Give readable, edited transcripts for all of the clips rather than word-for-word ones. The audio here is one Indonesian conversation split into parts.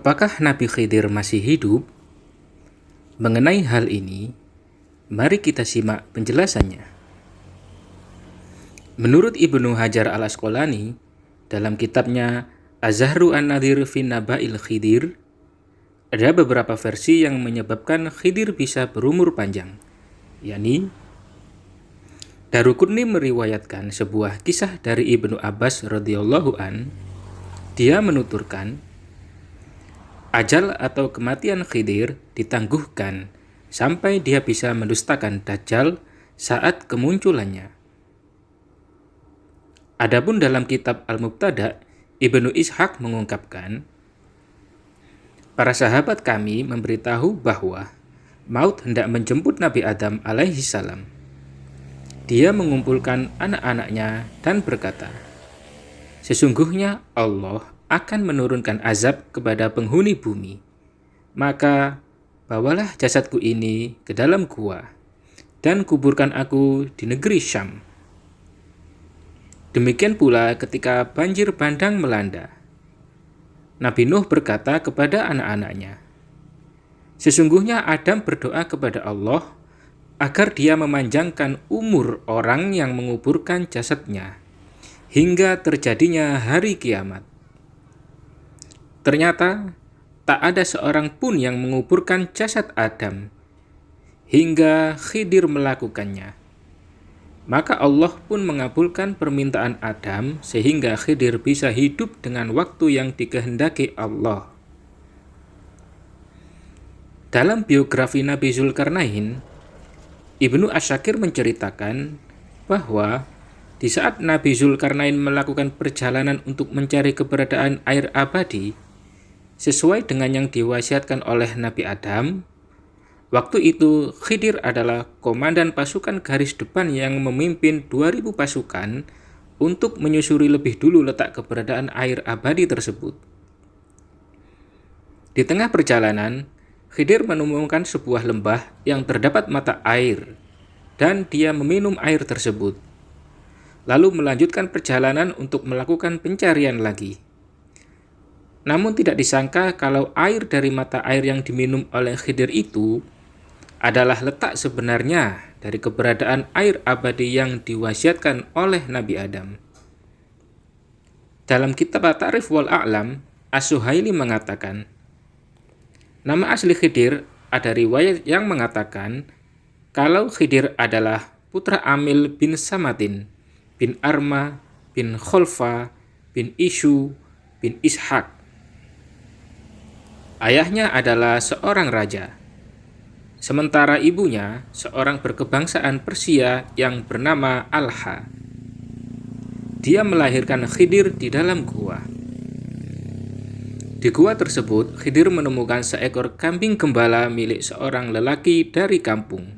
Apakah Nabi Khidir masih hidup? Mengenai hal ini, mari kita simak penjelasannya. Menurut Ibnu Hajar al-Asqalani, dalam kitabnya Az-Zahru an-Nadhir fi Naba'il Khidir, ada beberapa versi yang menyebabkan Khidir bisa berumur panjang, yakni Daruqutni meriwayatkan sebuah kisah dari Ibnu Abbas radhiyallahu an. Dia menuturkan, ajal atau kematian Khidir ditangguhkan sampai dia bisa mendustakan Dajjal saat kemunculannya. Adapun dalam kitab Al-Mubtada, Ibnu Ishaq mengungkapkan, para sahabat kami memberitahu bahwa maut hendak menjemput Nabi Adam alaihi salam. Dia mengumpulkan anak-anaknya dan berkata, sesungguhnya Allah akan menurunkan azab kepada penghuni bumi. Maka bawalah jasadku ini ke dalam gua dan kuburkan aku di negeri Syam. Demikian pula ketika banjir bandang melanda. Nabi Nuh berkata kepada anak-anaknya, sesungguhnya Adam berdoa kepada Allah agar dia memanjangkan umur orang yang menguburkan jasadnya hingga terjadinya hari kiamat. Ternyata tak ada seorang pun yang menguburkan jasad Adam hingga Khidir melakukannya. Maka Allah pun mengabulkan permintaan Adam sehingga Khidir bisa hidup dengan waktu yang dikehendaki Allah. Dalam biografi Nabi Zulkarnain, Ibnu Asyakir menceritakan bahwa di saat Nabi Zulkarnain melakukan perjalanan untuk mencari keberadaan air abadi, sesuai dengan yang diwasiatkan oleh Nabi Adam, waktu itu Khidir adalah komandan pasukan garis depan yang memimpin 2000 pasukan untuk menyusuri lebih dulu letak keberadaan air abadi tersebut. Di tengah perjalanan, Khidir menemukan sebuah lembah yang terdapat mata air, dan dia meminum air tersebut, lalu melanjutkan perjalanan untuk melakukan pencarian lagi. Namun tidak disangka kalau air dari mata air yang diminum oleh Khidir itu adalah letak sebenarnya dari keberadaan air abadi yang diwasiatkan oleh Nabi Adam. Dalam kitab At-Ta'rif wal A'lam, As-Suhaili mengatakan, nama asli Khidir ada riwayat yang mengatakan kalau Khidir adalah putra Amil bin Samatin, bin Arma, bin Kholfa, bin Ishu, bin Ishaq. Ayahnya adalah seorang raja, sementara ibunya seorang berkebangsaan Persia yang bernama Alha. Dia melahirkan Khidir di dalam gua. Di gua tersebut, Khidir menemukan seekor kambing gembala milik seorang lelaki dari kampung,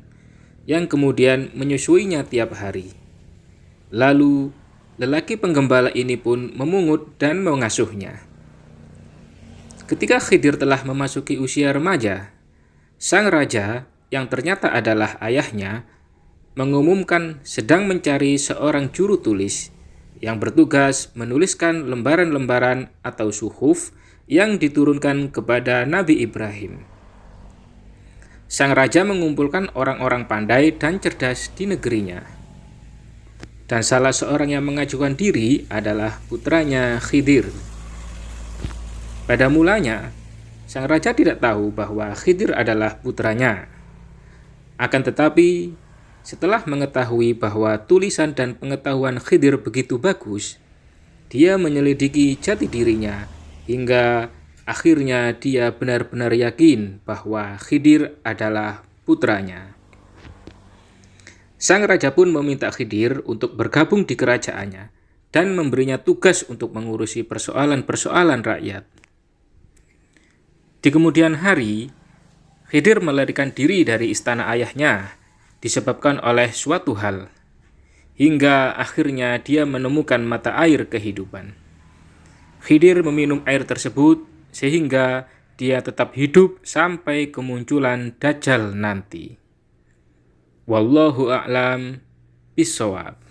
yang kemudian menyusuinya tiap hari. Lalu, lelaki penggembala ini pun memungut dan mengasuhnya. Ketika Khidir telah memasuki usia remaja, sang raja, yang ternyata adalah ayahnya, mengumumkan sedang mencari seorang juru tulis yang bertugas menuliskan lembaran-lembaran atau suhuf yang diturunkan kepada Nabi Ibrahim. Sang raja mengumpulkan orang-orang pandai dan cerdas di negerinya. Dan salah seorang yang mengajukan diri adalah putranya Khidir. Pada mulanya, sang raja tidak tahu bahwa Khidir adalah putranya. Akan tetapi, setelah mengetahui bahwa tulisan dan pengetahuan Khidir begitu bagus, dia menyelidiki jati dirinya hingga akhirnya dia benar-benar yakin bahwa Khidir adalah putranya. Sang raja pun meminta Khidir untuk bergabung di kerajaannya dan memberinya tugas untuk mengurusi persoalan-persoalan rakyat. Di kemudian hari, Khidir melarikan diri dari istana ayahnya disebabkan oleh suatu hal, hingga akhirnya dia menemukan mata air kehidupan. Khidir meminum air tersebut sehingga dia tetap hidup sampai kemunculan Dajjal nanti. Wallahu a'lam bishawab.